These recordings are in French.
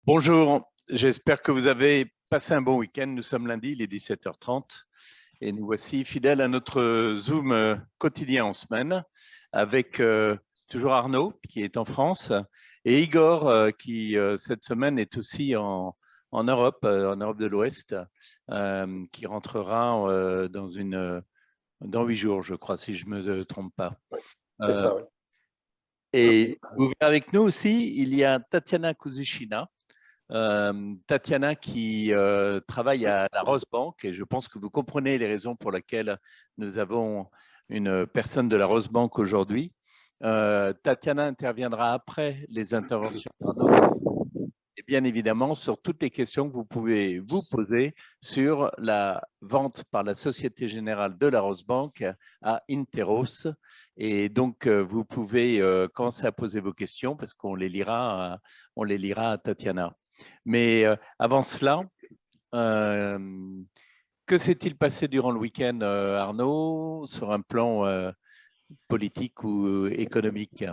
Bonjour, j'espère que vous avez passé un bon week-end. Nous sommes lundi, il est 17h30 et nous voici fidèles à notre Zoom quotidien en semaine avec toujours Arnaud qui est en France et Igor qui cette semaine est aussi en Europe de l'Ouest, qui rentrera dans 8 jours, je crois, si je ne me trompe pas. Oui, c'est ça, oui. Et vous verrez avec nous aussi, il y a Tatiana Kuzushina. Tatiana qui travaille à la Rosebank et je pense que vous comprenez les raisons pour lesquelles nous avons une personne de la Rosebank aujourd'hui. Tatiana interviendra après les interventions d'Arnaud et bien évidemment sur toutes les questions que vous pouvez vous poser sur la vente par la Société Générale de la Rosebank à Interos. Et donc, vous pouvez commencer à poser vos questions parce qu'on les lira à Tatiana. Mais avant cela, que s'est-il passé durant le week-end, Arnaud, sur un plan politique ou économique?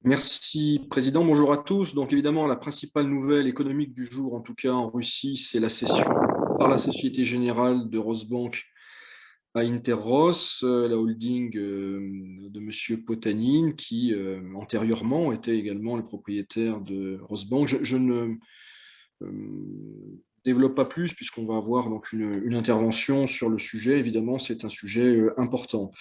Merci, Président. Bonjour à tous. Donc, évidemment, la principale nouvelle économique du jour, en tout cas en Russie, c'est la cession par la Société Générale de Rosebank à Interros, la holding de M. Potanin, qui antérieurement était également le propriétaire de Rosebank. Je ne développe pas plus, puisqu'on va avoir donc une intervention sur le sujet. Évidemment, c'est un sujet important.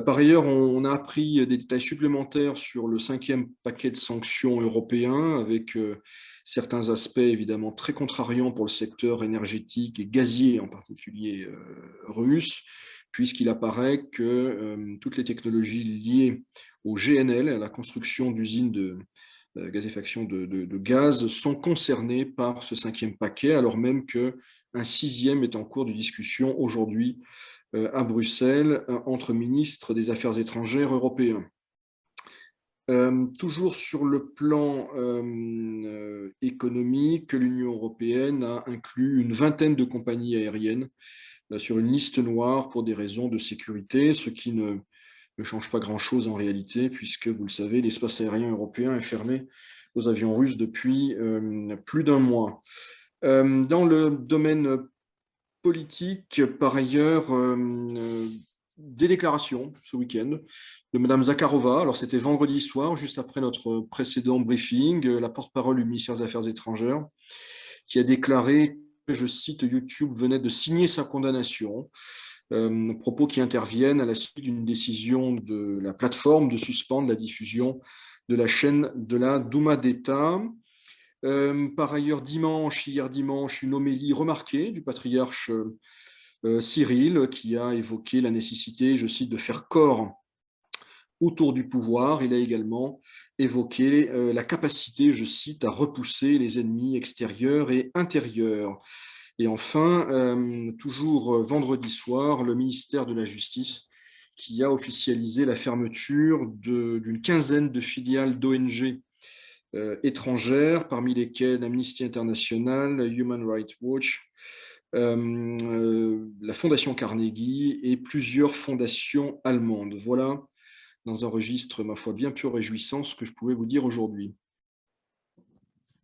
Par ailleurs, on a appris des détails supplémentaires sur le 5e paquet de sanctions européen, avec certains aspects évidemment très contrariants pour le secteur énergétique et gazier en particulier russe, puisqu'il apparaît que toutes les technologies liées au GNL, à la construction d'usines de gazéfaction de gaz, sont concernées par ce 5e paquet, alors même qu'un 6e est en cours de discussion aujourd'hui à Bruxelles entre ministres des Affaires étrangères européens. Toujours sur le plan économique, l'Union européenne a inclus une vingtaine de compagnies aériennes sur une liste noire pour des raisons de sécurité, ce qui ne change pas grand-chose en réalité, puisque, vous le savez, l'espace aérien européen est fermé aux avions russes depuis plus d'un mois. Dans le domaine politique, par ailleurs, des déclarations ce week-end de Mme Zakharova. Alors, c'était vendredi soir, juste après notre précédent briefing, la porte-parole du ministère des Affaires étrangères, qui a déclaré, je cite, YouTube venait de signer sa condamnation, propos qui interviennent à la suite d'une décision de la plateforme de suspendre la diffusion de la chaîne de la Douma d'État. Par ailleurs, hier dimanche, une homélie remarquée du patriarche Cyril, qui a évoqué la nécessité, je cite, de faire corps autour du pouvoir. Il a également évoqué la capacité, je cite, à repousser les ennemis extérieurs et intérieurs. Et enfin, toujours vendredi soir, le ministère de la Justice qui a officialisé la fermeture d'une quinzaine de filiales d'ONG étrangères, parmi lesquelles Amnesty International, Human Rights Watch, la Fondation Carnegie et plusieurs fondations allemandes. Voilà, dans un registre, ma foi, bien plus réjouissant, ce que je pouvais vous dire aujourd'hui.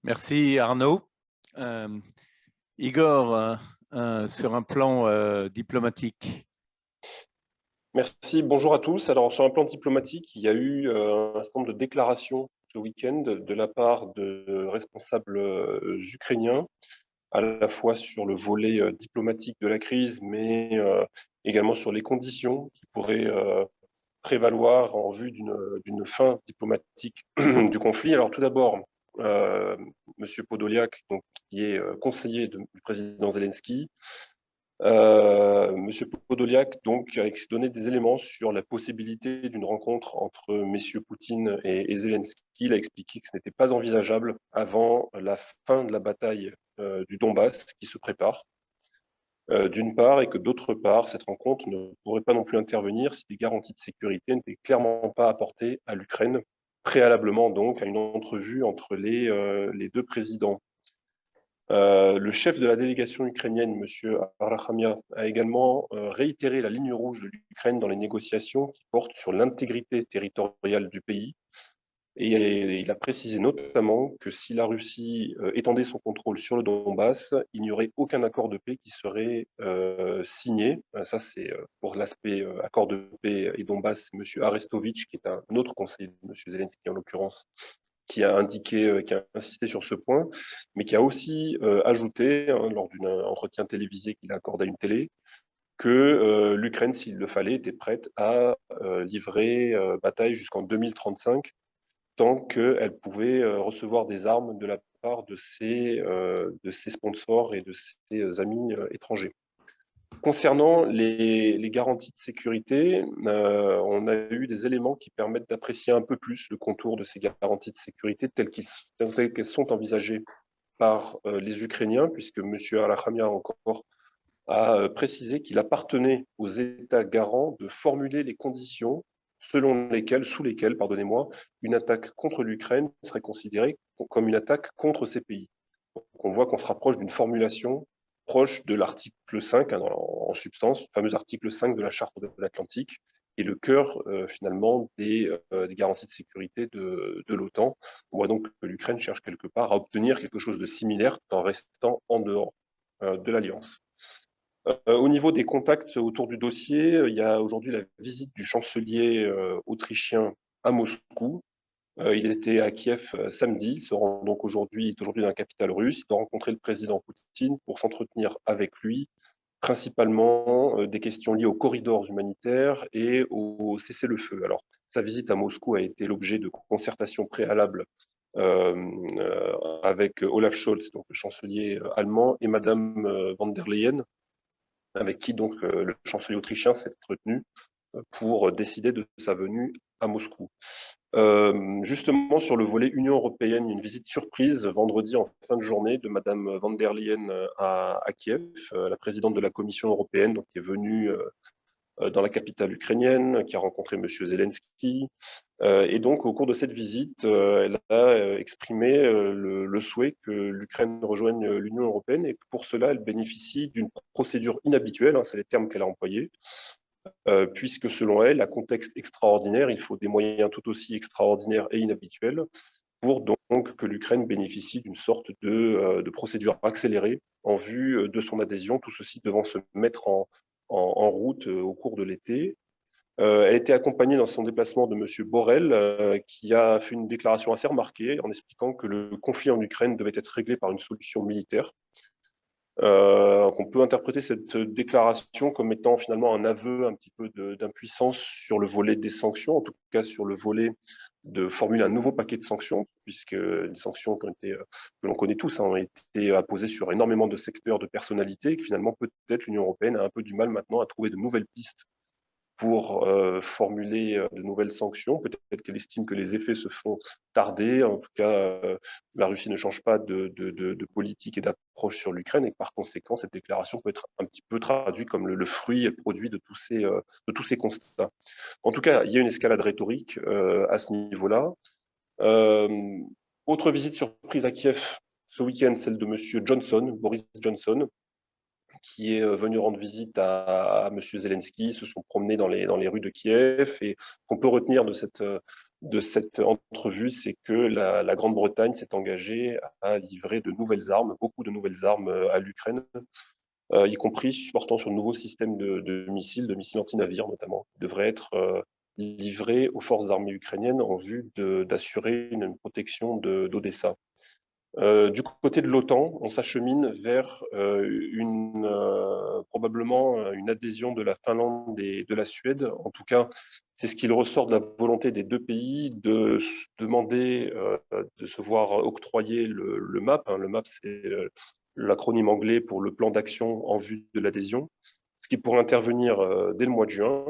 Merci Arnaud. Igor, sur un plan diplomatique. Merci, bonjour à tous. Alors, sur un plan diplomatique, il y a eu un certain nombre de déclarations ce week-end de la part de responsables ukrainiens, à la fois sur le volet diplomatique de la crise, mais également sur les conditions qui pourraient prévaloir en vue d'une fin diplomatique du conflit. Alors, tout d'abord, M. Podolyak, donc, qui est conseiller du président Zelensky, Monsieur Podolyak donc a donné des éléments sur la possibilité d'une rencontre entre messieurs Poutine et Zelensky. Il a expliqué que ce n'était pas envisageable avant la fin de la bataille du Donbass qui se prépare, d'une part, et que d'autre part, cette rencontre ne pourrait pas non plus intervenir si des garanties de sécurité n'étaient clairement pas apportées à l'Ukraine, préalablement donc à une entrevue entre les deux présidents. Le chef de la délégation ukrainienne, M. Arachamia, a également réitéré la ligne rouge de l'Ukraine dans les négociations qui portent sur l'intégrité territoriale du pays Et il a précisé notamment que si la Russie étendait son contrôle sur le Donbass, il n'y aurait aucun accord de paix qui serait signé. Ça, c'est pour l'aspect accord de paix et Donbass, c'est M. Arestovitch, qui est un autre conseiller de M. Zelensky en l'occurrence, qui a indiqué, qui a insisté sur ce point, mais qui a aussi ajouté, hein, lors d'un entretien télévisé qu'il a accordé à une télé, que l'Ukraine, s'il le fallait, était prête à livrer bataille jusqu'en 2035 tant qu'elle pouvait recevoir des armes de la part de ses sponsors et de ses amis étrangers. Concernant les garanties de sécurité, on a eu des éléments qui permettent d'apprécier un peu plus le contour de ces garanties de sécurité telles qu'elles sont envisagées par les Ukrainiens, puisque M. Arachamia encore a précisé qu'il appartenait aux États garants de formuler les conditions sous lesquelles, pardonnez-moi, une attaque contre l'Ukraine serait considérée comme une attaque contre ces pays. Donc on voit qu'on se rapproche d'une formulation proche de l'article 5, hein, en substance, le fameux article 5 de la Charte de l'Atlantique, et le cœur finalement des garanties de sécurité de l'OTAN. On voit donc que l'Ukraine cherche quelque part à obtenir quelque chose de similaire tout en restant en dehors de l'Alliance. Au niveau des contacts autour du dossier, il y a aujourd'hui la visite du chancelier autrichien à Moscou. Il était à Kiev samedi, il se rend donc aujourd'hui dans la capitale russe. Il doit rencontrer le président Poutine pour s'entretenir avec lui, principalement des questions liées aux corridors humanitaires et au cessez-le-feu. Alors, sa visite à Moscou a été l'objet de concertations préalables avec Olaf Scholz, donc le chancelier allemand, et Madame von der Leyen, avec qui donc le chancelier autrichien s'est entretenu pour décider de sa venue à Moscou. Justement, sur le volet Union européenne, il y a une visite surprise vendredi en fin de journée de Madame von der Leyen à Kiev, la présidente de la Commission européenne, donc, qui est venue dans la capitale ukrainienne, qui a rencontré M. Zelensky. Et donc, au cours de cette visite, elle a exprimé le souhait que l'Ukraine rejoigne l'Union européenne et que pour cela, elle bénéficie d'une procédure inhabituelle, hein, c'est les termes qu'elle a employés, puisque selon elle, à contexte extraordinaire, il faut des moyens tout aussi extraordinaires et inhabituels pour donc que l'Ukraine bénéficie d'une sorte de procédure accélérée en vue de son adhésion, tout ceci devant se mettre en route au cours de l'été. Elle était accompagnée dans son déplacement de M. Borrell, qui a fait une déclaration assez remarquée en expliquant que le conflit en Ukraine devait être réglé par une solution militaire. On peut interpréter cette déclaration comme étant finalement un aveu un petit peu d'impuissance sur le volet des sanctions, en tout cas sur le volet de formuler un nouveau paquet de sanctions, puisque les sanctions que l'on connaît tous, hein, ont été apposées sur énormément de secteurs, de personnalités, et que finalement peut-être l'Union européenne a un peu du mal maintenant à trouver de nouvelles pistes pour formuler de nouvelles sanctions. Peut-être qu'elle estime que les effets se font tarder. En tout cas, la Russie ne change pas de politique et d'approche sur l'Ukraine et que par conséquent, cette déclaration peut être un petit peu traduite comme le fruit et le produit de tous ces constats. En tout cas, il y a une escalade rhétorique à ce niveau-là. Autre visite surprise à Kiev ce week-end, celle de M. Johnson, Boris Johnson, qui est venu rendre visite à M. Zelensky, se sont promenés dans les rues de Kiev. Et qu'on peut retenir de cette entrevue, c'est que la Grande-Bretagne s'est engagée à livrer de nouvelles armes, beaucoup de nouvelles armes à l'Ukraine, y compris portant sur de nouveaux systèmes de missiles anti-navires notamment, qui devraient être livrés aux forces armées ukrainiennes en vue d'assurer une protection d'Odessa. Du côté de l'OTAN, on s'achemine vers probablement une adhésion de la Finlande et de la Suède. En tout cas, c'est ce qu'il ressort de la volonté des deux pays de demander de se voir octroyer le MAP. Hein. Le MAP, c'est l'acronyme anglais pour le plan d'action en vue de l'adhésion, ce qui pourrait intervenir dès le mois de juin,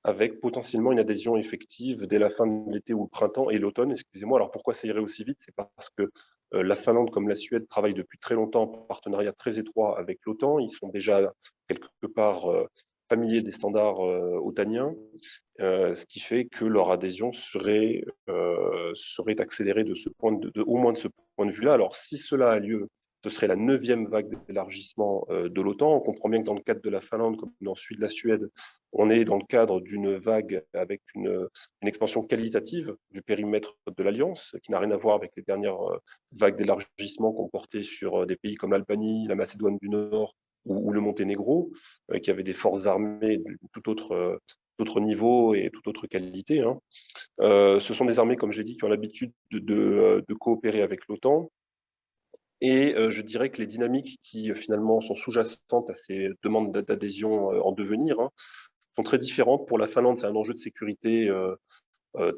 avec potentiellement une adhésion effective dès la fin de l'été ou le printemps et l'automne. Excusez-moi, alors pourquoi ça irait aussi vite? C'est parce que la Finlande comme la Suède travaillent depuis très longtemps en partenariat très étroit avec l'OTAN. Ils sont déjà quelque part familiers des standards otaniens, ce qui fait que leur adhésion serait accélérée au moins de ce point de vue-là. Alors si cela a lieu Ce serait la 9e vague d'élargissement de l'OTAN. On comprend bien que dans le cadre de la Finlande, comme dans celui de la Suède, on est dans le cadre d'une vague avec une expansion qualitative du périmètre de l'Alliance, qui n'a rien à voir avec les dernières vagues d'élargissement qu'on portait sur des pays comme l'Albanie, la Macédoine du Nord ou le Monténégro, qui avaient des forces armées de tout autre niveau et toute autre qualité. Hein. Ce sont des armées, comme j'ai dit, qui ont l'habitude de coopérer avec l'OTAN. Et je dirais que les dynamiques qui finalement sont sous-jacentes à ces demandes d'adhésion en devenir sont très différentes. Pour la Finlande, c'est un enjeu de sécurité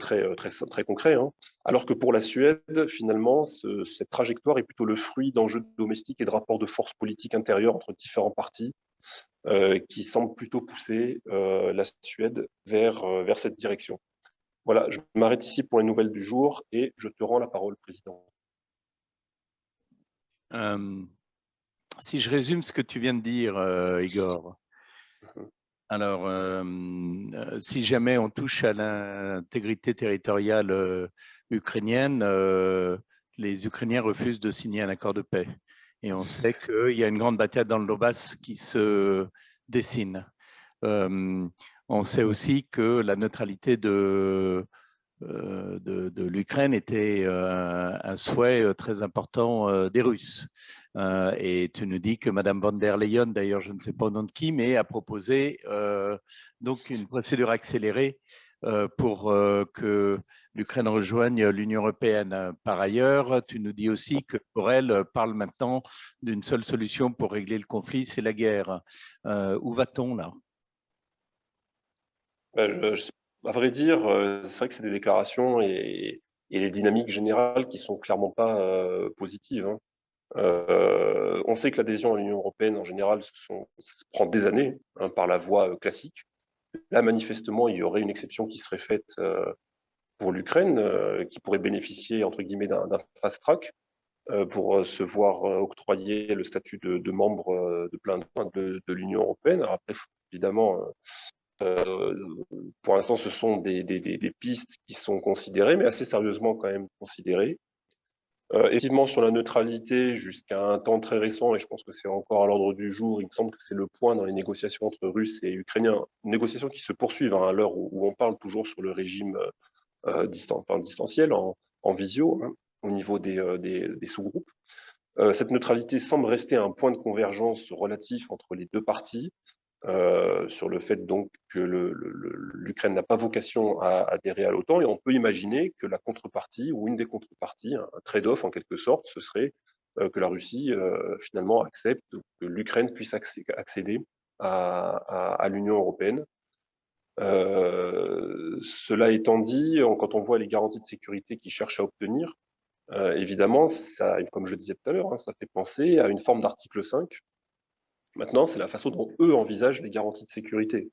très concret, hein. Alors que pour la Suède, finalement, cette trajectoire est plutôt le fruit d'enjeux domestiques et de rapports de force politiques intérieurs entre différents partis qui semblent plutôt pousser la Suède vers cette direction. Voilà, je m'arrête ici pour les nouvelles du jour et je te rends la parole, Président. Si je résume ce que tu viens de dire, Igor, alors, si jamais on touche à l'intégrité territoriale ukrainienne, les Ukrainiens refusent de signer un accord de paix. Et on sait qu'il y a une grande bataille dans le Donbass qui se dessine. On sait aussi que la neutralité de l'Ukraine était un souhait très important des Russes. Et tu nous dis que Madame von der Leyen, d'ailleurs je ne sais pas au nom de qui, mais a proposé donc une procédure accélérée pour que l'Ukraine rejoigne l'Union européenne. Par ailleurs, tu nous dis aussi que Borrell parle maintenant d'une seule solution pour régler le conflit, c'est la guerre. Où va-t-on là? À vrai dire, c'est vrai que c'est des déclarations et les dynamiques générales qui sont clairement pas positives. Hein. On sait que l'adhésion à l'Union européenne, en général, ça prend des années hein, par la voie classique. Là, manifestement, il y aurait une exception qui serait faite pour l'Ukraine, qui pourrait bénéficier, entre guillemets, d'un fast track pour se voir octroyer le statut de membre de plein droit de l'Union européenne. Alors après, évidemment, pour l'instant, ce sont des pistes qui sont considérées, mais assez sérieusement quand même considérées. Effectivement, sur la neutralité, jusqu'à un temps très récent, et je pense que c'est encore à l'ordre du jour, il me semble que c'est le point dans les négociations entre Russes et Ukrainiens, négociations qui se poursuivent hein, à l'heure où on parle toujours sur le régime distanciel, en visio, hein, au niveau des sous-groupes. Cette neutralité semble rester un point de convergence relatif entre les deux parties, sur le fait donc que l'Ukraine n'a pas vocation à adhérer à l'OTAN et on peut imaginer que la contrepartie ou une des contreparties, un trade-off en quelque sorte, ce serait que la Russie finalement accepte que l'Ukraine puisse accéder à l'Union européenne. Cela étant dit, quand on voit les garanties de sécurité qu'ils cherchent à obtenir, évidemment, ça, comme je le disais tout à l'heure, hein, ça fait penser à une forme d'article 5. Maintenant, c'est la façon dont eux envisagent les garanties de sécurité.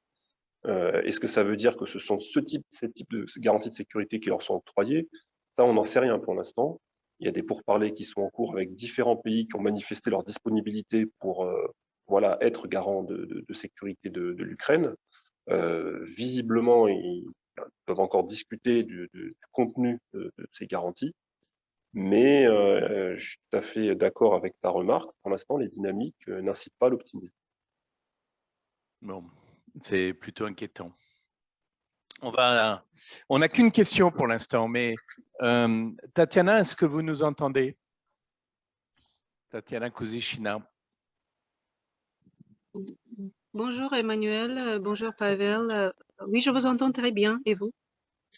Est-ce que ça veut dire que ce sont ce type de garanties de sécurité qui leur sont octroyées? Ça, on n'en sait rien pour l'instant. Il y a des pourparlers qui sont en cours avec différents pays qui ont manifesté leur disponibilité pour voilà, être garant de sécurité de l'Ukraine. Visiblement, ils peuvent encore discuter du contenu de ces garanties. Mais je suis tout à fait d'accord avec ta remarque. Pour l'instant, les dynamiques n'incitent pas à l'optimisme. Bon, c'est plutôt inquiétant. On n'a qu'une question pour l'instant, mais Tatiana, est-ce que vous nous entendez? Tatiana Kuzyshina. Bonjour Emmanuel, bonjour Pavel. Oui, je vous entends très bien. Et vous?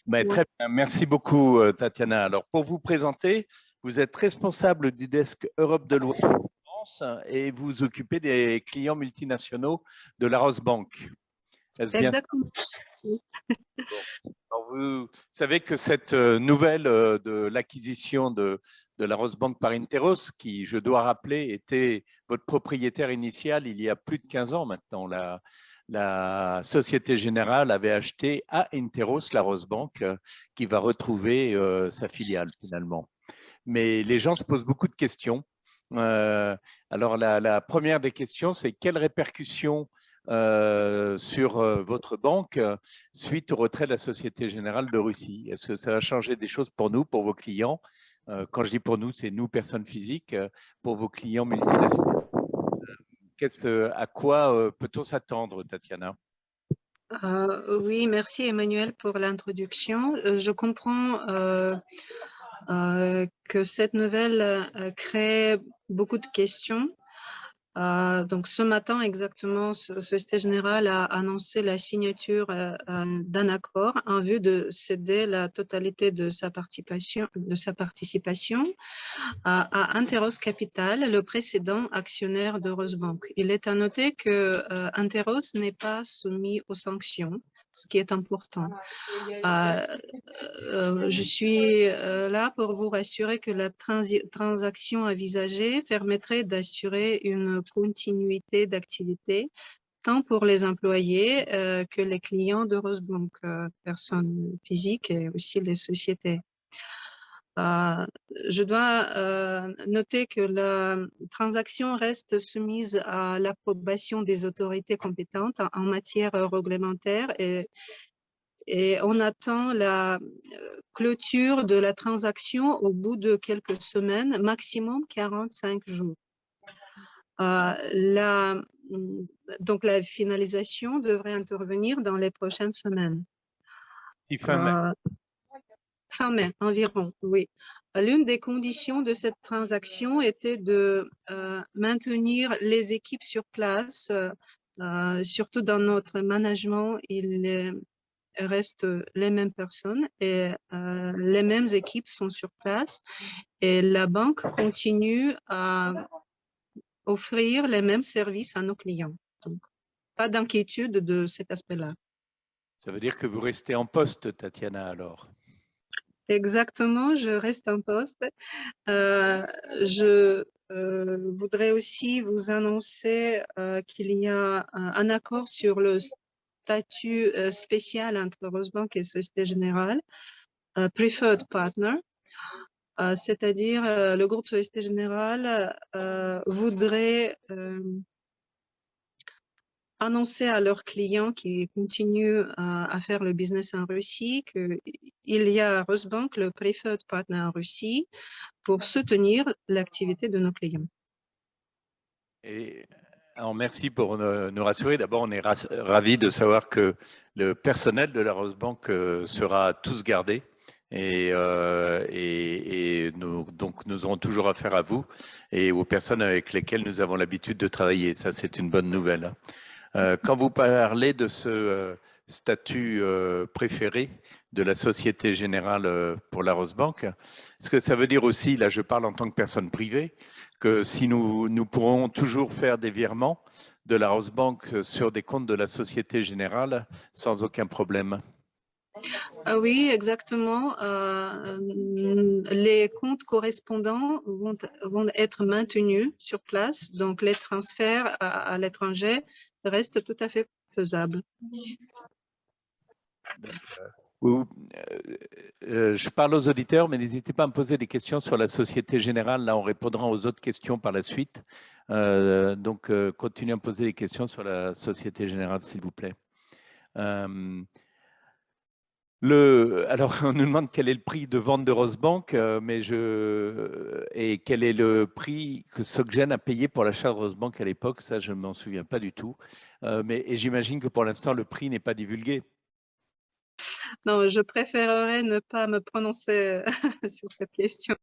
Ben, très bien, merci beaucoup Tatiana. Alors pour vous présenter, vous êtes responsable du desk Europe de l'Ouest en France et vous occupez des clients multinationaux de la Rosbank. Est-ce bien? Exactement. Bon. Alors, vous savez que cette nouvelle de l'acquisition de la Rosbank par Interos, qui, je dois rappeler, était votre propriétaire initial il y a plus de 15 ans maintenant. La Société Générale avait acheté à Interos la Rosbank, qui va retrouver sa filiale finalement. Mais les gens se posent beaucoup de questions. Alors, la première des questions, c'est quelles répercussions sur votre banque suite au retrait de la Société Générale de Russie? Est-ce que ça va changer des choses pour nous, pour vos clients? Quand je dis pour nous, c'est nous, personnes physiques, pour vos clients multinationaux. À quoi peut-on s'attendre, Tatiana? Oui, merci Emmanuel pour l'introduction. Je comprends que cette nouvelle crée beaucoup de questions. Donc, ce matin, exactement, Société Générale a annoncé la signature d'un accord en vue de céder la totalité de sa participation à Anteros Capital, le précédent actionnaire de Rosebank. Il est à noter que Anteros n'est pas soumis aux sanctions, ce qui est important. Je suis là pour vous rassurer que la transaction envisagée permettrait d'assurer une continuité d'activité tant pour les employés que les clients de Rosebank, personnes physiques et aussi les sociétés. Je dois noter que la transaction reste soumise à l'approbation des autorités compétentes en matière réglementaire et on attend la clôture de la transaction au bout de quelques semaines, maximum 45 jours. Donc, la finalisation devrait intervenir dans les prochaines semaines. Fin mai environ, oui. L'une des conditions de cette transaction était de maintenir les équipes sur place, surtout dans notre management, il reste les mêmes personnes et les mêmes équipes sont sur place et la banque continue à offrir les mêmes services à nos clients. Donc, pas d'inquiétude de cet aspect-là. Ça veut dire que vous restez en poste, Tatiana, alors? Exactement, je reste en poste. Je voudrais aussi vous annoncer qu'il y a un accord sur le statut spécial entre Rosebank et Société Générale, Preferred Partner, c'est-à-dire le groupe Société Générale voudrait annoncer à leurs clients qui continuent à faire le business en Russie qu'il y a Rosebank, le Preferred Partner en Russie, pour soutenir l'activité de nos clients. Alors, merci pour nous rassurer. D'abord, on est ravis de savoir que le personnel de la Rosebank sera tous gardé et donc nous aurons toujours affaire à vous et aux personnes avec lesquelles nous avons l'habitude de travailler. Ça, c'est une bonne nouvelle. Quand vous parlez de ce statut préféré de la Société Générale pour la Rosebank, est-ce que ça veut dire aussi, là je parle en tant que personne privée, que si nous pourrons toujours faire des virements de la Rosebank sur des comptes de la Société Générale sans aucun problème? Oui, exactement. Les comptes correspondants vont être maintenus sur place, donc les transferts à l'étranger restent tout à fait faisables. Je parle aux auditeurs, mais n'hésitez pas à me poser des questions sur la Société Générale. Là, on répondra aux autres questions par la suite. Donc, continuez à me poser des questions sur la Société Générale, s'il vous plaît. Alors, on nous demande quel est le prix de vente de Rosebank, et quel est le prix que SocGen a payé pour l'achat de Rosebank à l'époque. Ça, je ne m'en souviens pas du tout. Et j'imagine que pour l'instant, le prix n'est pas divulgué. Non, je préférerais ne pas me prononcer sur cette question.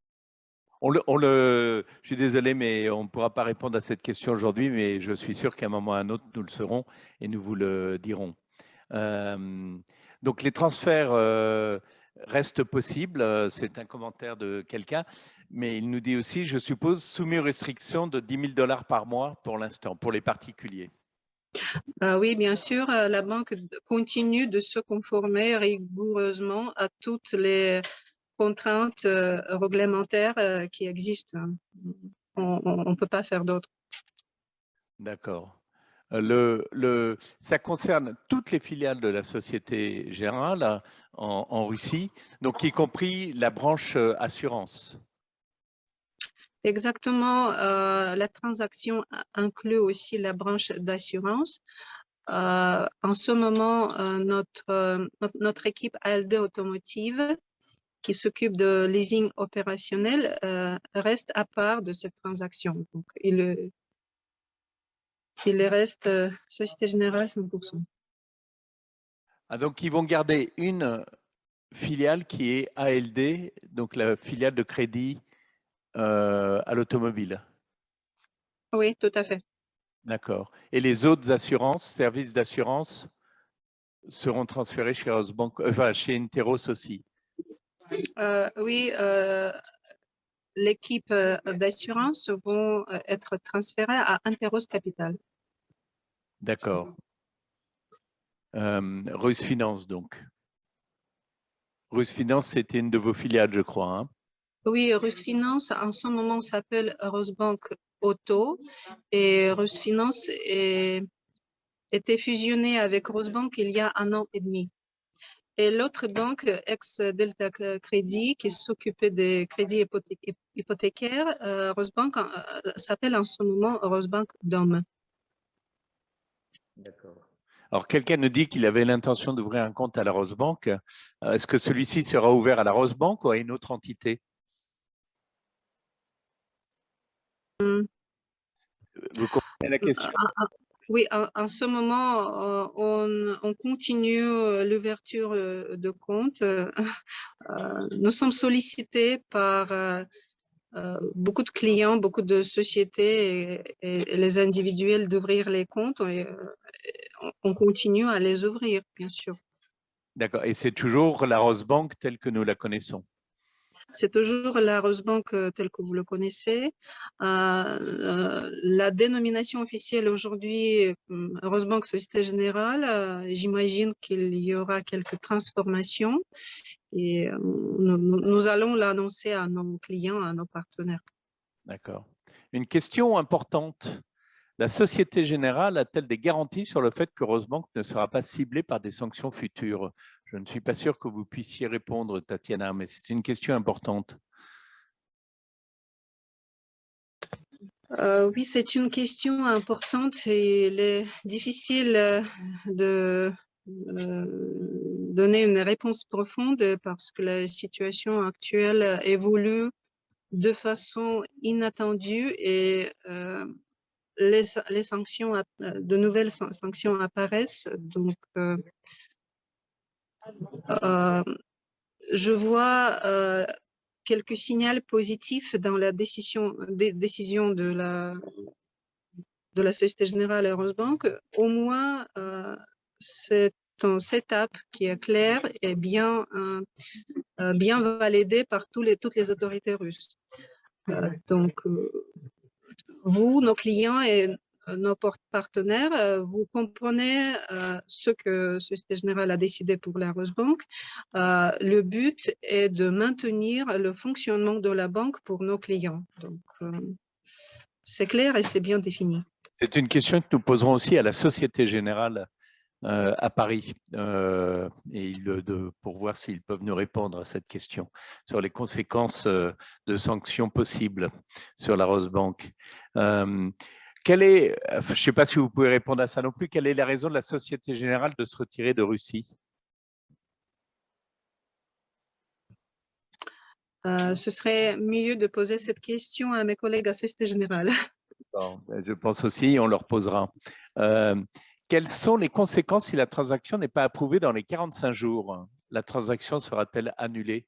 Je suis désolé, mais on ne pourra pas répondre à cette question aujourd'hui, mais je suis sûr qu'à un moment ou à un autre, nous le saurons et nous vous le dirons. Donc, les transferts restent possibles. C'est un commentaire de quelqu'un, mais il nous dit aussi, je suppose, soumis aux restrictions de 10 000 $ par mois pour l'instant, pour les particuliers. Oui, bien sûr, la banque continue de se conformer rigoureusement à toutes les contraintes réglementaires qui existent. On ne peut pas faire d'autre. D'accord. Ça concerne toutes les filiales de la Société Générale en Russie, donc y compris la branche assurance. Exactement. La transaction inclut aussi la branche d'assurance. En ce moment, notre équipe ALD Automotive qui s'occupe de leasing opérationnel, reste à part de cette transaction. Donc, il reste Société Générale 100%. Ah, donc, ils vont garder une filiale qui est ALD, donc la filiale de crédit à l'automobile. Oui, tout à fait. D'accord. Et les autres assurances, services d'assurance, seront transférés chez Rosbank, enfin chez Interos aussi. Oui, l'équipe d'assurance vont être transférées à Interos Capital. D'accord. Rus Finance, donc. Rus Finance, c'était une de vos filiales, je crois. Hein. Oui, Rus Finance, en ce moment, s'appelle Rosbank Auto. Et Rus Finance était fusionnée avec Rosbank il y a 1 an et demi. Et l'autre banque, ex-Delta Crédit, qui s'occupait des crédits hypothécaires, Rosbank, s'appelle en ce moment Rosbank Dome. D'accord. Alors, quelqu'un nous dit qu'il avait l'intention d'ouvrir un compte à la Rosebank. Est-ce que celui-ci sera ouvert à la Rosebank ou à une autre entité? Vous comprenez la question? Oui, en ce moment, on continue l'ouverture de compte. Nous sommes sollicités par beaucoup de clients, beaucoup de sociétés et les individuels d'ouvrir les comptes. Et, on continue à les ouvrir, bien sûr. D'accord. Et c'est toujours la Rosebank telle que nous la connaissons? C'est toujours la Rosebank telle que vous le connaissez. La dénomination officielle aujourd'hui, Rosebank Société Générale, j'imagine qu'il y aura quelques transformations et nous allons l'annoncer à nos clients, à nos partenaires. D'accord. Une question importante. La Société Générale a-t-elle des garanties sur le fait que Rosebank ne sera pas ciblée par des sanctions futures? Je ne suis pas sûr que vous puissiez répondre, Tatiana, mais c'est une question importante. Oui, c'est une question importante et il est difficile de donner une réponse profonde parce que la situation actuelle évolue de façon inattendue et les sanctions, de nouvelles sanctions apparaissent. Donc, je vois quelques signaux positifs dans la décision de la Société Générale et Rosebank. Au moins, c'est un setup qui est clair et bien validé par toutes les autorités russes. Donc, vous, nos clients et nos partenaires, vous comprenez ce que Société Générale a décidé pour la Rosebank. Le but est de maintenir le fonctionnement de la banque pour nos clients. Donc, c'est clair et c'est bien défini. C'est une question que nous poserons aussi à la Société Générale à Paris pour voir s'ils peuvent nous répondre à cette question sur les conséquences de sanctions possibles sur la Rosebank. Je ne sais pas si vous pouvez répondre à ça non plus, quelle est la raison de la Société Générale de se retirer de Russie? Ce serait mieux de poser cette question à mes collègues à Société Générale. Bon, je pense aussi, on leur posera. Quelles sont les conséquences si la transaction n'est pas approuvée dans les 45 jours? La transaction sera-t-elle annulée?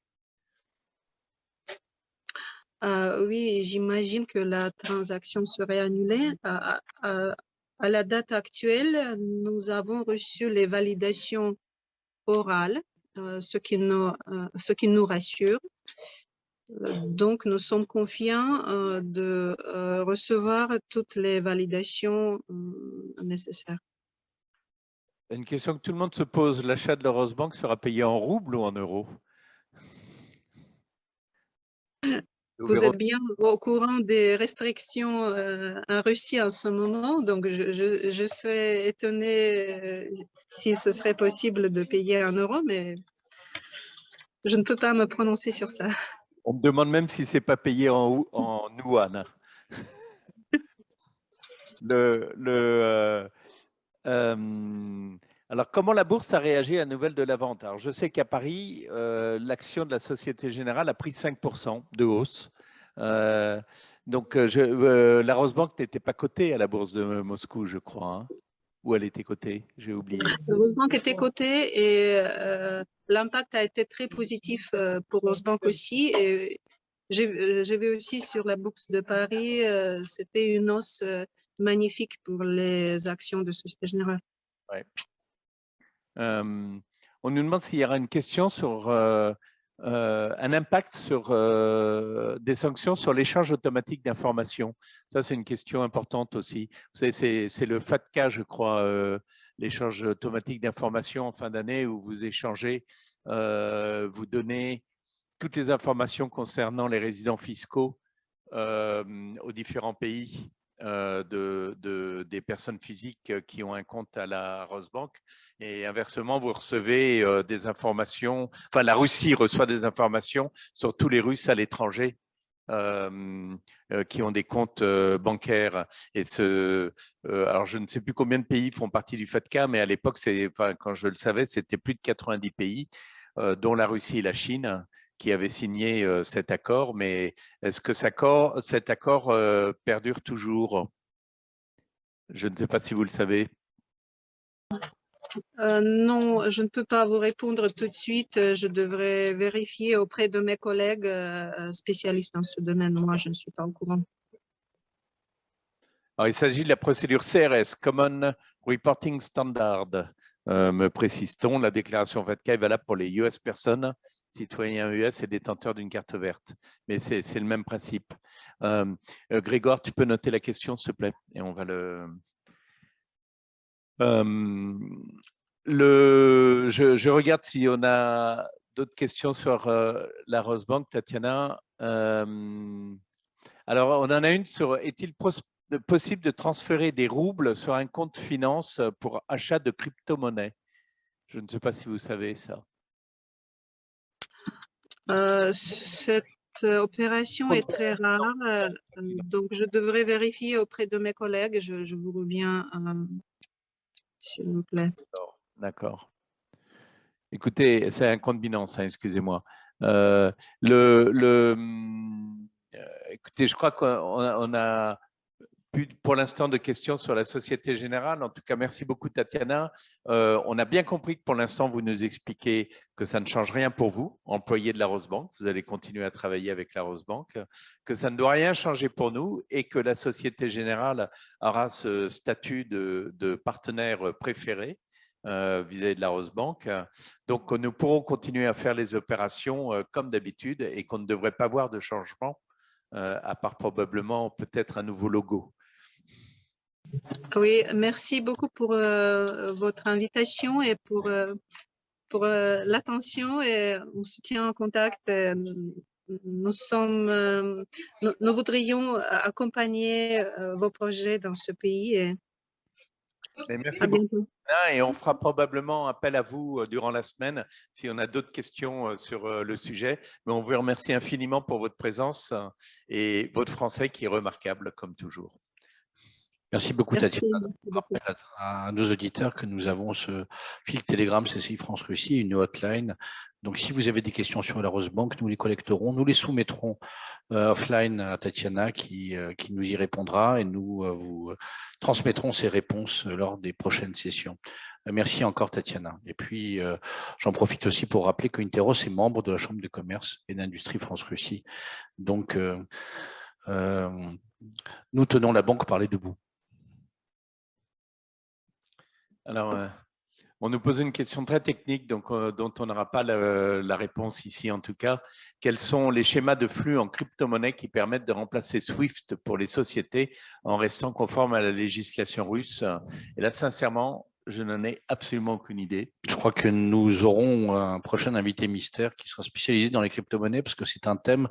Oui, j'imagine que la transaction serait annulée. À la date actuelle, nous avons reçu les validations orales, ce qui nous rassure. Donc, nous sommes confiants de recevoir toutes les validations nécessaires. Une question que tout le monde se pose, l'achat de la Rosebank sera payé en roubles ou en euros? Vous êtes bien au courant des restrictions en Russie en ce moment, donc je serais étonnée si ce serait possible de payer en euros, mais je ne peux pas me prononcer sur ça. On me demande même si ce n'est pas payé en yuan. Alors, comment la bourse a réagi à la nouvelle de la vente? Alors, je sais qu'à Paris, l'action de la Société Générale a pris 5% de hausse. Donc, la Rosbank n'était pas cotée à la bourse de Moscou, je crois. Hein. Où elle était cotée? J'ai oublié. Rosbank était cotée et l'impact a été très positif pour Rosbank aussi. Et j'ai vu aussi sur la bourse de Paris, c'était une hausse magnifique pour les actions de Société Générale. Ouais. On nous demande s'il y aura une question sur un impact sur des sanctions sur l'échange automatique d'informations. Ça, c'est une question importante aussi. Vous savez, c'est le FATCA, je crois, l'échange automatique d'informations en fin d'année où vous échangez, vous donnez toutes les informations concernant les résidents fiscaux aux différents pays des personnes physiques qui ont un compte à la Rosbank et inversement, vous recevez des informations, enfin la Russie reçoit des informations sur tous les Russes à l'étranger qui ont des comptes bancaires. Et alors je ne sais plus combien de pays font partie du FATCA, mais à l'époque, quand je le savais, c'était plus de 90 pays, dont la Russie et la Chine, qui avaient signé cet accord, mais est-ce que cet accord perdure toujours? Je ne sais pas si vous le savez. Non, je ne peux pas vous répondre tout de suite. Je devrais vérifier auprès de mes collègues spécialistes dans ce domaine. Moi, je ne suis pas au courant. Alors, il s'agit de la procédure CRS, Common Reporting Standard, me précise-t-on. La déclaration FATCA est valable pour les US personnes, citoyens US et détenteurs d'une carte verte. Mais c'est le même principe. Grégoire, tu peux noter la question, s'il te plaît, et on va le… je regarde si on a d'autres questions sur la Rosbank, Tatiana. Alors, on en a une sur « Est-il possible de transférer des roubles sur un compte finance pour achat de crypto-monnaies ?» Je ne sais pas si vous savez ça. Cette opération est très rare, donc je devrais vérifier auprès de mes collègues. Je vous reviens, s'il vous plaît. D'accord. Écoutez, c'est un compte Binance, hein, excusez-moi. Écoutez, je crois qu'on a plus pour l'instant de questions sur la Société Générale. En tout cas, merci beaucoup, Tatiana. On a bien compris que pour l'instant, vous nous expliquez que ça ne change rien pour vous, employé de la Rosbank. Vous allez continuer à travailler avec la Rosbank, que ça ne doit rien changer pour nous et que la Société Générale aura ce statut de partenaire préféré vis-à-vis de la Rosbank. Donc, nous pourrons continuer à faire les opérations comme d'habitude et qu'on ne devrait pas voir de changement, à part probablement peut-être un nouveau logo. Oui, merci beaucoup pour votre invitation et pour l'attention, et on se tient en contact. Nous voudrions accompagner vos projets dans ce pays. Mais merci beaucoup. Et on fera probablement appel à vous durant la semaine si on a d'autres questions sur le sujet. Mais on vous remercie infiniment pour votre présence et votre français qui est remarquable comme toujours. Merci beaucoup, Tatiana. Je rappelle à nos auditeurs que nous avons ce fil Telegram CCI France-Russie, une hotline. Donc, si vous avez des questions sur la Rosbank, nous les collecterons, nous les soumettrons offline à Tatiana qui nous y répondra et nous vous transmettrons ces réponses lors des prochaines sessions. Merci encore, Tatiana. Et puis, j'en profite aussi pour rappeler que Interos est membre de la Chambre de commerce et d'industrie France-Russie. Donc, nous tenons la banque par les deux bouts. Alors, on nous pose une question très technique, donc, dont on n'aura pas la réponse ici en tout cas. Quels sont les schémas de flux en crypto-monnaie qui permettent de remplacer SWIFT pour les sociétés en restant conformes à la législation russe? Et là, sincèrement, je n'en ai absolument aucune idée. Je crois que nous aurons un prochain invité mystère qui sera spécialisé dans les crypto-monnaies parce que c'est un thème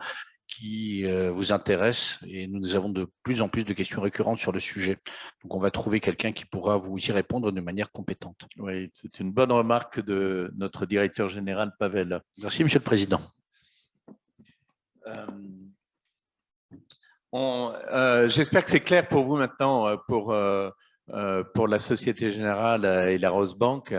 qui vous intéresse et nous avons de plus en plus de questions récurrentes sur le sujet. Donc, on va trouver quelqu'un qui pourra vous y répondre de manière compétente. Oui, c'est une bonne remarque de notre directeur général, Pavel. Merci, Monsieur le Président. J'espère que c'est clair pour vous maintenant pour pour la Société Générale et la Rosebank,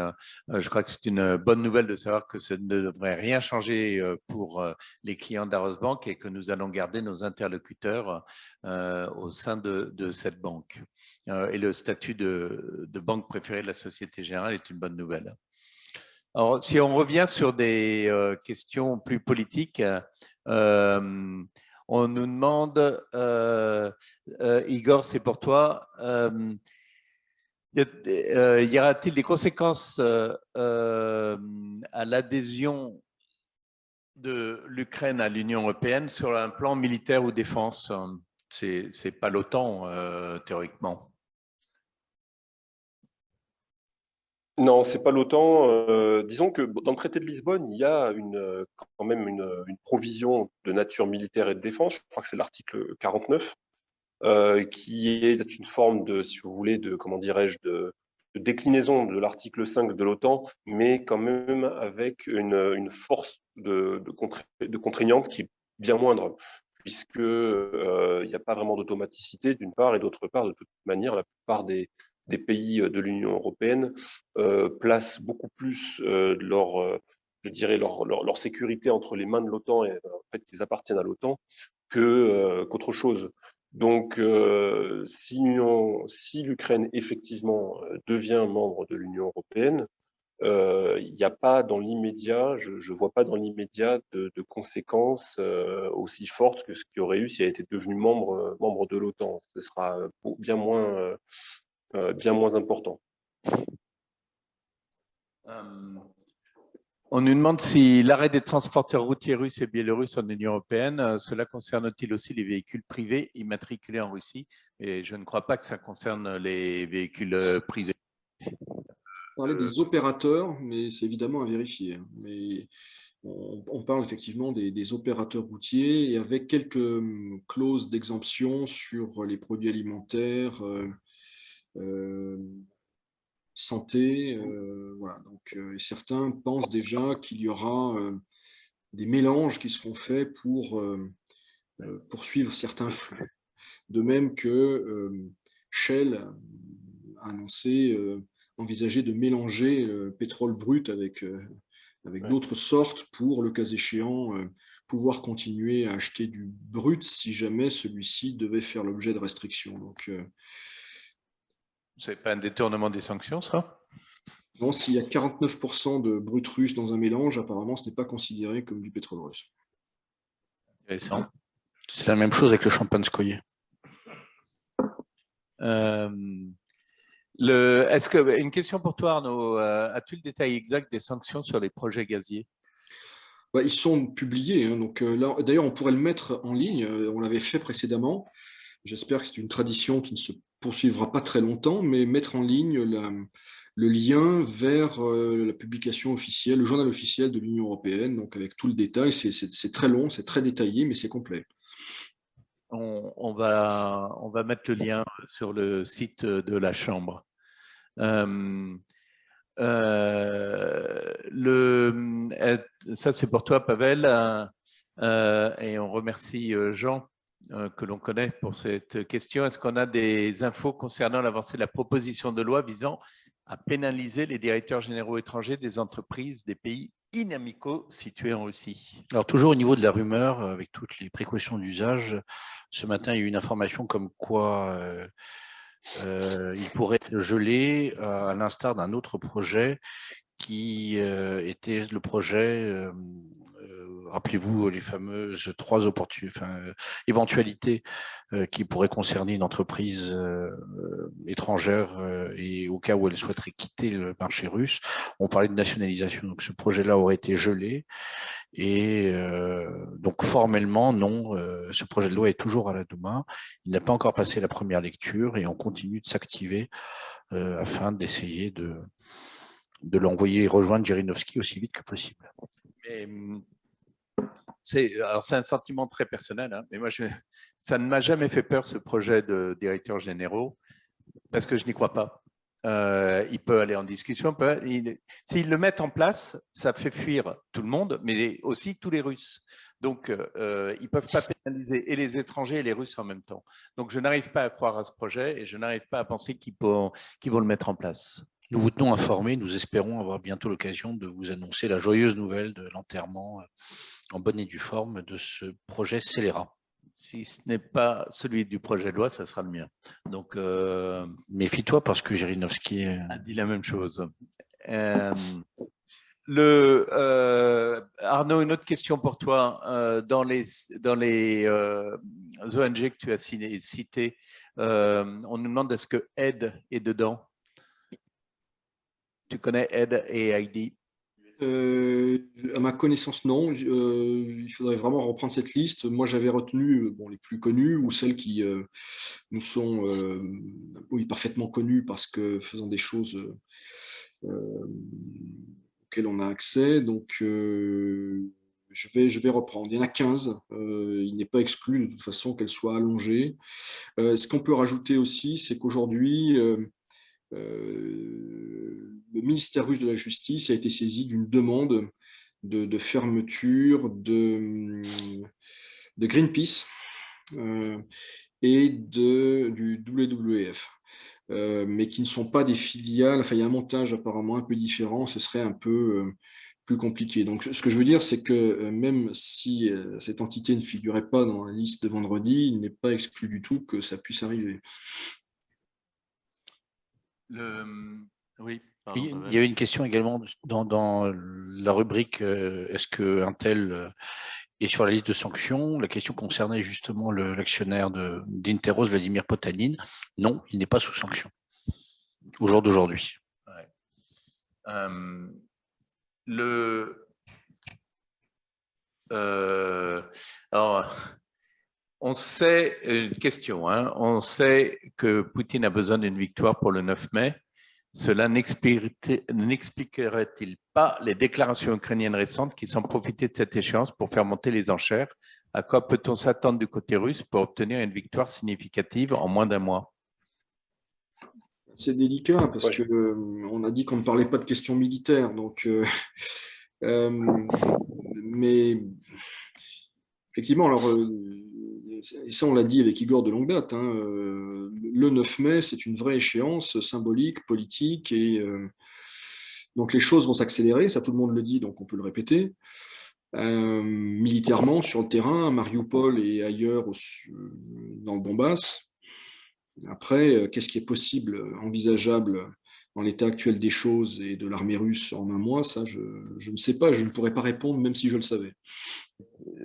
je crois que c'est une bonne nouvelle de savoir que ça ne devrait rien changer pour les clients de la Rosebank et que nous allons garder nos interlocuteurs au sein de cette banque. Et le statut de banque préférée de la Société Générale est une bonne nouvelle. Alors, si on revient sur des questions plus politiques, on nous demande, Igor, c'est pour toi, y aura-t-il des conséquences à l'adhésion de l'Ukraine à l'Union européenne sur un plan militaire ou défense? C'est pas l'OTAN, théoriquement. Non, c'est pas l'OTAN. Disons que dans le traité de Lisbonne, il y a quand même une provision de nature militaire et de défense. Je crois que c'est l'article 49, qui est une forme de, si vous voulez, de, comment dirais-je, de déclinaison de l'article 5 de l'OTAN, mais quand même avec une force de contraignante qui est bien moindre, puisque il n'y a pas vraiment d'automaticité d'une part, et d'autre part, de toute manière, la plupart des pays de l'Union européenne placent beaucoup plus je dirais leur sécurité entre les mains de l'OTAN et en fait qu'ils appartiennent à l'OTAN qu'autre chose. Donc, si l'Ukraine effectivement devient membre de l'Union européenne, il n'y a pas dans l'immédiat, je vois pas dans l'immédiat de conséquences aussi fortes que ce qu'il y aurait eu si elle était devenue membre de l'OTAN. Ce sera bien moins important. On nous demande si l'arrêt des transporteurs routiers russes et biélorusses en Union européenne, cela concerne-t-il aussi les véhicules privés immatriculés en Russie? Et je ne crois pas que ça concerne les véhicules privés. On parlait des opérateurs, mais c'est évidemment à vérifier. Mais on parle effectivement des opérateurs routiers et avec quelques clauses d'exemption sur les produits alimentaires, santé, voilà. Donc, certains pensent déjà qu'il y aura des mélanges qui seront faits pour poursuivre certains flux. De même que Shell a annoncé envisager de mélanger le pétrole brut avec d'autres sortes pour, le cas échéant, pouvoir continuer à acheter du brut si jamais celui-ci devait faire l'objet de restrictions. Donc, c'est pas un détournement des sanctions, ça? non, s'il y a 49% de brut russe dans un mélange, apparemment, ce n'est pas considéré comme du pétrole russe. Intéressant. C'est la même chose avec le champagne-skoye. Une question pour toi, Arnaud. As-tu le détail exact des sanctions sur les projets gaziers? Ils sont publiés. Hein, donc, là, d'ailleurs, on pourrait le mettre en ligne. On l'avait fait précédemment. J'espère que c'est une tradition qui ne se poursuivra pas très longtemps, mais mettre en ligne le lien vers la publication officielle, le journal officiel de l'Union européenne, donc avec tout le détail. C'est très long, c'est très détaillé, mais c'est complet. On va mettre le lien sur le site de la Chambre. Ça, c'est pour toi, Pavel. Et on remercie Jean, que l'on connaît, pour cette question. Est-ce qu'on a des infos concernant l'avancée de la proposition de loi visant à pénaliser les directeurs généraux étrangers des entreprises des pays inamicaux situés en Russie? Alors, toujours au niveau de la rumeur, avec toutes les précautions d'usage, ce matin, il y a eu une information comme quoi il pourrait être gelé, à l'instar d'un autre projet qui était le projet, rappelez-vous les fameuses 3 éventualités qui pourraient concerner une entreprise étrangère et au cas où elle souhaiterait quitter le marché russe. On parlait de nationalisation, donc ce projet-là aurait été gelé. Et donc formellement, non, ce projet de loi est toujours à la Douma. Il n'a pas encore passé la première lecture et on continue de s'activer afin d'essayer de l'envoyer rejoindre Jirinovski aussi vite que possible. C'est un sentiment très personnel, hein, mais moi, ça ne m'a jamais fait peur, ce projet de directeurs généraux, parce que je n'y crois pas. Il peut aller en discussion. S'ils le mettent en place, ça fait fuir tout le monde, mais aussi tous les Russes. Donc, ils ne peuvent pas pénaliser et les étrangers et les Russes en même temps. Donc, je n'arrive pas à croire à ce projet et je n'arrive pas à penser qu'ils vont le mettre en place. Nous vous tenons informés. Nous espérons avoir bientôt l'occasion de vous annoncer la joyeuse nouvelle de l'enterrement en bonne et due forme de ce projet scélérat. Si ce n'est pas celui du projet de loi, ça sera le mien. Donc, méfie-toi parce que Jirinovski a dit la même chose. Arnaud, une autre question pour toi. Dans les ONG que tu as citées, on nous demande est-ce que Aide est dedans? Tu connais Aide et Heidi? À ma connaissance, non. Il faudrait vraiment reprendre cette liste. Moi, j'avais retenu les plus connus ou celles qui nous sont parfaitement connues parce que faisant des choses auxquelles on a accès. Donc, je vais reprendre. Il y en a 15. Il n'est pas exclu de toute façon qu'elles soient allongées. Ce qu'on peut rajouter aussi, c'est qu'aujourd'hui, le ministère russe de la Justice a été saisi d'une demande de fermeture de Greenpeace et du WWF, mais qui ne sont pas des filiales. Enfin, il y a un montage apparemment un peu différent, ce serait un peu plus compliqué. Donc, ce que je veux dire, c'est que même si cette entité ne figurait pas dans la liste de vendredi, il n'est pas exclu du tout que ça puisse arriver. Oui. Pardon, il y avait une question également dans la rubrique est-ce qu'un tel est sur la liste de sanctions? La question concernait justement l'actionnaire d'Interos, Vladimir Potanin. Non, il n'est pas sous sanction au jour d'aujourd'hui. Ouais. Alors, on sait, une question, hein, on sait que Poutine a besoin d'une victoire pour le 9 mai. Cela n'expliquerait-il pas les déclarations ukrainiennes récentes qui sont profitées de cette échéance pour faire monter les enchères? À quoi peut-on s'attendre du côté russe pour obtenir une victoire significative en moins d'un mois? C'est délicat parce qu'on a dit qu'on ne parlait pas de questions militaires. Donc, mais effectivement, alors, et ça on l'a dit avec Igor de longue date, hein, le 9 mai, c'est une vraie échéance symbolique, politique, et donc les choses vont s'accélérer, ça tout le monde le dit, donc on peut le répéter. Militairement, sur le terrain, à Mariupol et ailleurs dans le Donbass. Après, qu'est-ce qui est possible, envisageable dans l'état actuel des choses et de l'armée russe en un mois? Ça, je ne sais pas, je ne pourrais pas répondre même si je le savais.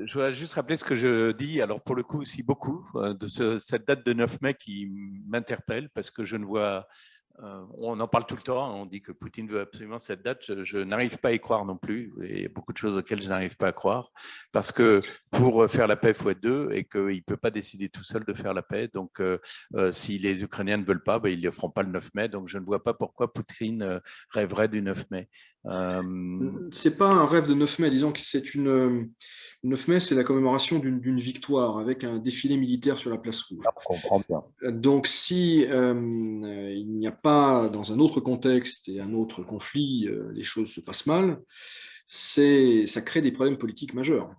Je voudrais juste rappeler ce que je dis, alors pour le coup aussi beaucoup, de cette date de 9 mai qui m'interpelle parce que je ne vois, on en parle tout le temps, on dit que Poutine veut absolument cette date, je n'arrive pas à y croire non plus, et il y a beaucoup de choses auxquelles je n'arrive pas à croire, parce que pour faire la paix, il faut être deux, et qu'il ne peut pas décider tout seul de faire la paix, donc si les Ukrainiens ne veulent pas, ils ne le feront pas le 9 mai, donc je ne vois pas pourquoi Poutine rêverait du 9 mai. C'est pas un rêve de 9 mai, disons que c'est 9 mai, c'est la commémoration d'une victoire avec un défilé militaire sur la place rouge. Je comprends bien. Donc si il n'y a pas, dans un autre contexte et un autre conflit, les choses se passent mal, ça crée des problèmes politiques majeurs.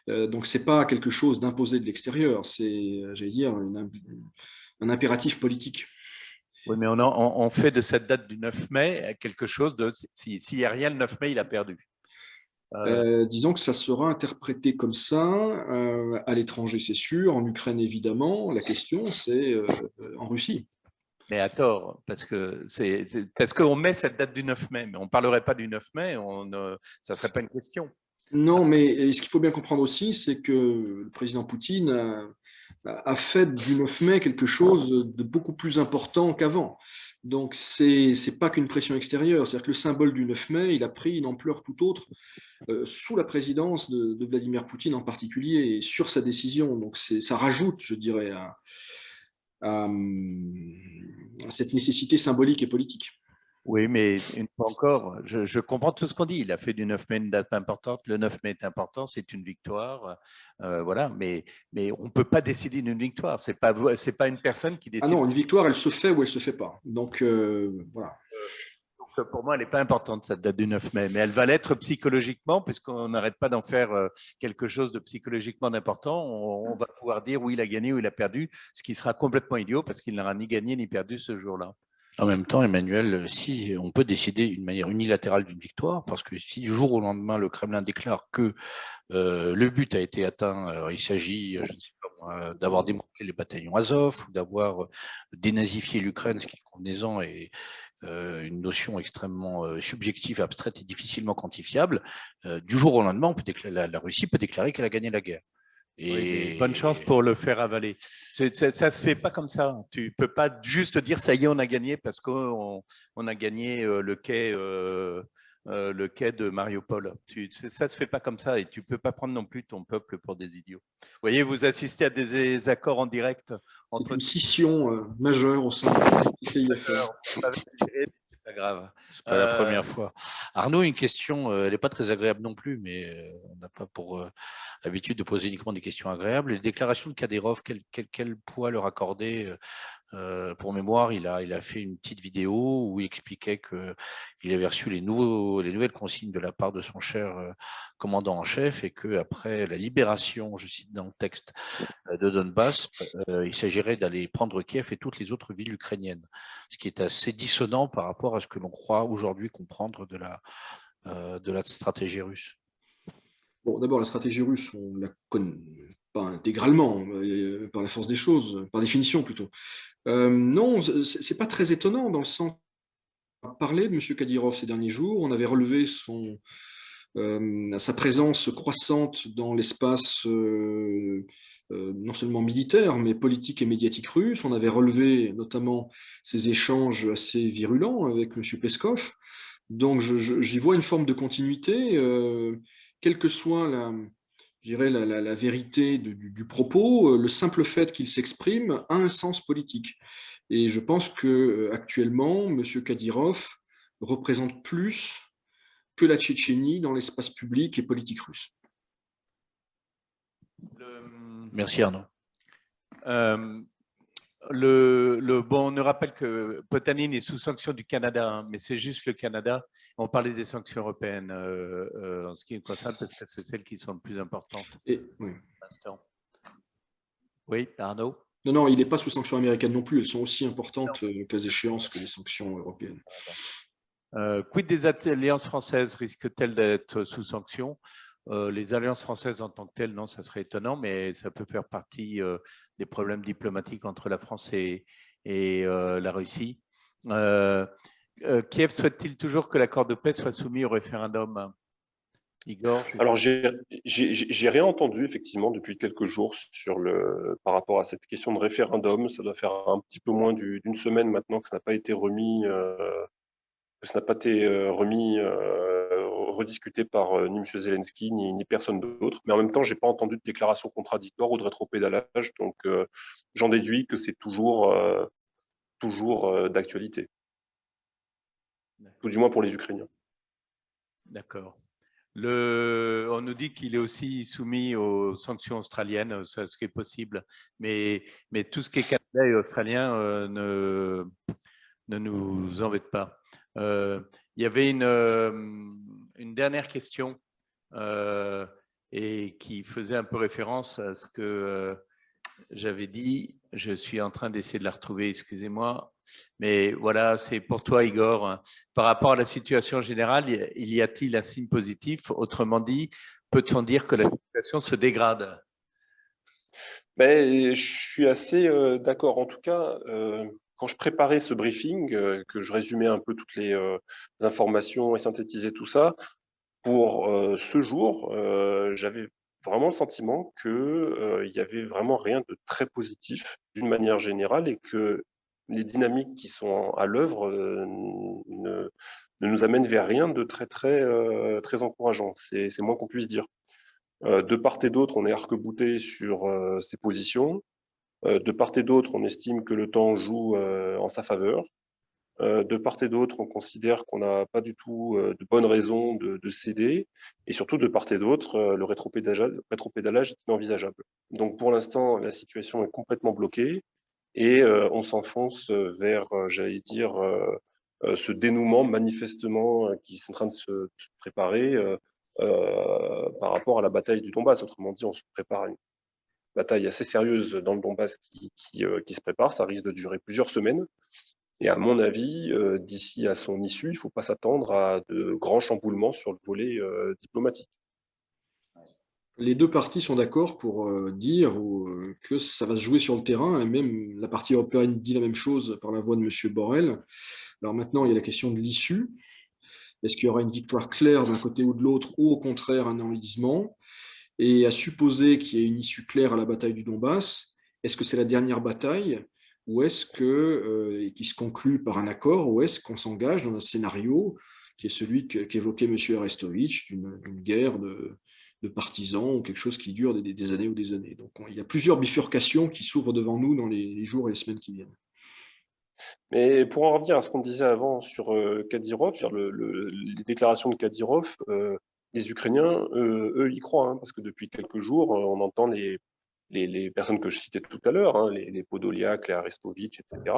Donc c'est pas quelque chose d'imposé de l'extérieur, c'est, j'allais dire, un impératif politique. Oui, mais on fait de cette date du 9 mai quelque chose de... S'il n'y a rien le 9 mai, il a perdu. Disons que ça sera interprété comme ça, à l'étranger c'est sûr, en Ukraine évidemment, la question c'est en Russie. Mais à tort, parce qu'on met cette date du 9 mai, mais on ne parlerait pas du 9 mai, ça ne serait pas une question. Non, mais ce qu'il faut bien comprendre aussi, c'est que le président Poutine a fait du 9 mai quelque chose de beaucoup plus important qu'avant. Donc, c'est pas qu'une pression extérieure. C'est-à-dire que le symbole du 9 mai, il a pris une ampleur tout autre sous la présidence de Vladimir Poutine en particulier et sur sa décision. Donc, ça rajoute, je dirais, à cette nécessité symbolique et politique. Oui, mais une fois encore, je comprends tout ce qu'on dit. Il a fait du 9 mai une date importante. Le 9 mai est important, c'est une victoire. Voilà, mais on ne peut pas décider d'une victoire. Ce n'est pas une personne qui décide. Ah non, une victoire, elle se fait ou elle ne se fait pas. Donc, voilà. Donc, Pour moi, elle n'est pas importante, cette date du 9 mai, mais elle va l'être psychologiquement, puisqu'on n'arrête pas d'en faire quelque chose de psychologiquement important. On va pouvoir dire oui, il a gagné ou il a perdu, ce qui sera complètement idiot, parce qu'il n'aura ni gagné ni perdu ce jour-là. En même temps, Emmanuel, si on peut décider d'une manière unilatérale d'une victoire, parce que si du jour au lendemain, le Kremlin déclare que le but a été atteint, il s'agit, je ne sais pas moi, d'avoir démantelé les bataillons Azov ou d'avoir dénazifié l'Ukraine, ce qui est convenez-en est une notion extrêmement subjective, abstraite et difficilement quantifiable. Du jour au lendemain, la Russie peut déclarer qu'elle a gagné la guerre. Oui, bonne chance pour le faire avaler. Ça ne se fait pas comme ça. Tu ne peux pas juste dire ça y est, on a gagné parce qu'on a gagné le quai de Mariupol. Ça ne se fait pas comme ça et tu ne peux pas prendre non plus ton peuple pour des idiots. Vous voyez, vous assistez à des accords en direct. C'est une scission majeure au sein du CIFR. C'est pas grave. C'est pas la première fois. Arnaud, une question, elle n'est pas très agréable non plus, mais on n'a pas pour habitude de poser uniquement des questions agréables. Les déclarations de Kadyrov, quel poids leur accorder pour mémoire, il a fait une petite vidéo où il expliquait qu'il avait reçu les nouvelles consignes de la part de son cher commandant en chef et qu'après la libération, je cite dans le texte, de Donbass, il s'agirait d'aller prendre Kiev et toutes les autres villes ukrainiennes, ce qui est assez dissonant par rapport à ce que l'on croit aujourd'hui comprendre de la stratégie russe. Bon, d'abord, la stratégie russe, on ne la connaît pas intégralement, par la force des choses, par définition plutôt. Non, c'est pas très étonnant dans le sens on a parlé de M. Kadyrov ces derniers jours, on avait relevé sa présence croissante dans l'espace non seulement militaire, mais politique et médiatique russe. On avait relevé notamment ses échanges assez virulents avec M. Peskov. Donc j'y vois une forme de continuité, quelle que soit la vérité du propos, le simple fait qu'il s'exprime a un sens politique. Et je pense qu'actuellement, M. Kadyrov représente plus que la Tchétchénie dans l'espace public et politique russe. Merci Arnaud. On nous rappelle que Potanin est sous sanction du Canada, hein, mais c'est juste le Canada. On parlait des sanctions européennes en ce qui me concerne, parce que c'est celles qui sont les plus importantes. Oui. Oui, Arnaud? Non, il n'est pas sous sanctions américaines non plus. Elles sont aussi importantes, cas échéance, que les sanctions européennes. Quid des alliances françaises risquent-elles d'être sous sanctions? Les alliances françaises en tant que telles, non, ça serait étonnant, mais ça peut faire partie des problèmes diplomatiques entre la France et la Russie. Kiev souhaite-t-il toujours que l'accord de paix soit soumis au référendum? Igor? Alors, j'ai rien entendu effectivement depuis quelques jours par rapport à cette question de référendum. Ça doit faire un petit peu moins d'une semaine maintenant que ça n'a pas été remis. Rediscuté par ni M. Zelensky ni personne d'autre. Mais en même temps, je n'ai pas entendu de déclaration contradictoire ou de rétropédalage. Donc, j'en déduis que c'est toujours d'actualité. Tout du moins pour les Ukrainiens. D'accord. On nous dit qu'il est aussi soumis aux sanctions australiennes, ce qui est possible. Mais tout ce qui est canadien et australien ne nous embête pas. Il y avait une dernière question et qui faisait un peu référence à ce que j'avais dit. Je suis en train d'essayer de la retrouver, excusez-moi. Mais voilà, c'est pour toi, Igor. Par rapport à la situation générale, y a-t-il un signe positif? Autrement dit, peut-on dire que la situation se dégrade? Je suis assez d'accord. En tout cas, quand je préparais ce briefing, que je résumais un peu toutes les informations et synthétisais tout ça, pour ce jour, j'avais vraiment le sentiment qu'il y avait vraiment rien de très positif d'une manière générale et que les dynamiques qui sont à l'œuvre ne nous amènent vers rien de très encourageant. C'est moins qu'on puisse dire. De part et d'autre, on est arc-bouté sur ces positions. De part et d'autre, on estime que le temps joue en sa faveur. De part et d'autre, on considère qu'on n'a pas du tout de bonnes raisons de céder. Et surtout, de part et d'autre, le rétropédalage est inenvisageable. Donc, pour l'instant, la situation est complètement bloquée et on s'enfonce vers, j'allais dire, ce dénouement manifestement qui est en train de se préparer par rapport à la bataille du Donbass. Autrement dit, on se prépare à une bataille assez sérieuse dans le Donbass qui se prépare. Ça risque de durer plusieurs semaines. Et à mon avis, d'ici à son issue, il ne faut pas s'attendre à de grands chamboulements sur le volet diplomatique. Les deux parties sont d'accord pour dire que ça va se jouer sur le terrain, et même la partie européenne dit la même chose par la voix de M. Borrell. Alors maintenant, il y a la question de l'issue. Est-ce qu'il y aura une victoire claire d'un côté ou de l'autre, ou au contraire un enlisement? Et à supposer qu'il y ait une issue claire à la bataille du Donbass, est-ce que c'est la dernière bataille, ou est-ce que, qui se conclut par un accord, ou est-ce qu'on s'engage dans un scénario qui est celui qu'évoquait M. Arestovitch, d'une guerre de partisans ou quelque chose qui dure des années ou des années. Donc il y a plusieurs bifurcations qui s'ouvrent devant nous dans les jours et les semaines qui viennent. Mais pour en revenir à ce qu'on disait avant sur Kadyrov, les déclarations de Kadyrov, les Ukrainiens, eux, y croient, hein, parce que depuis quelques jours, on entend les personnes que je citais tout à l'heure, hein, les Podoliak, les Arestovitch, etc.,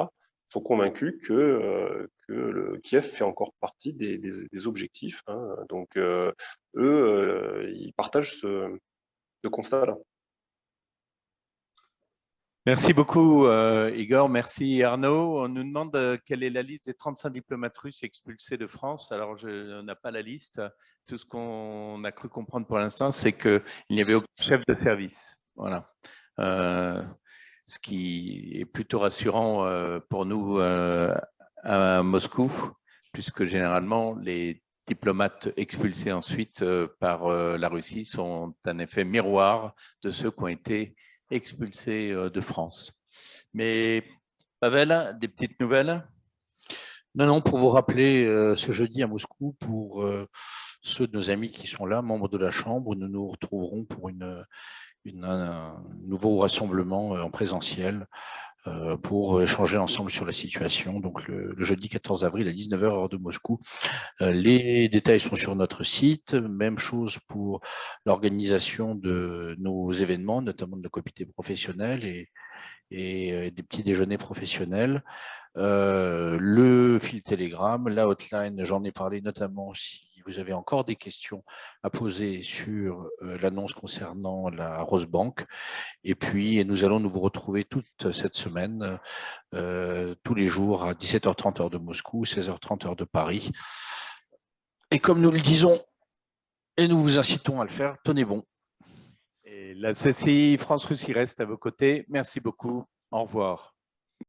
sont convaincus que le Kiev fait encore partie des objectifs. Hein, donc, eux, ils partagent ce constat-là. Merci beaucoup, Igor. Merci, Arnaud. On nous demande quelle est la liste des 35 diplomates russes expulsés de France. Alors, on n'a pas la liste. Tout ce qu'on a cru comprendre pour l'instant, c'est qu'il n'y avait aucun chef de service. Voilà. Ce qui est plutôt rassurant pour nous à Moscou, puisque généralement, les diplomates expulsés ensuite par la Russie sont un effet miroir de ceux qui ont été expulsés de France. Mais Pavel, des petites nouvelles? Non, pour vous rappeler, ce jeudi à Moscou, pour ceux de nos amis qui sont là, membres de la Chambre, nous nous retrouverons pour un nouveau rassemblement en présentiel pour échanger ensemble sur la situation. Donc le jeudi 14 avril à 19h heure de Moscou. Les détails sont sur notre site. Même chose pour l'organisation de nos événements, notamment de nos comités professionnels et des petits déjeuners professionnels. Le fil Telegram, la hotline, j'en ai parlé notamment si vous avez encore des questions à poser sur l'annonce concernant la Rosebank. Et puis, nous allons nous retrouver toute cette semaine, tous les jours à 17h30 heure de Moscou, 16h30 heure de Paris. Et comme nous le disons, et nous vous incitons à le faire, tenez bon. Et la CCI France-Russie reste à vos côtés. Merci beaucoup. Au revoir.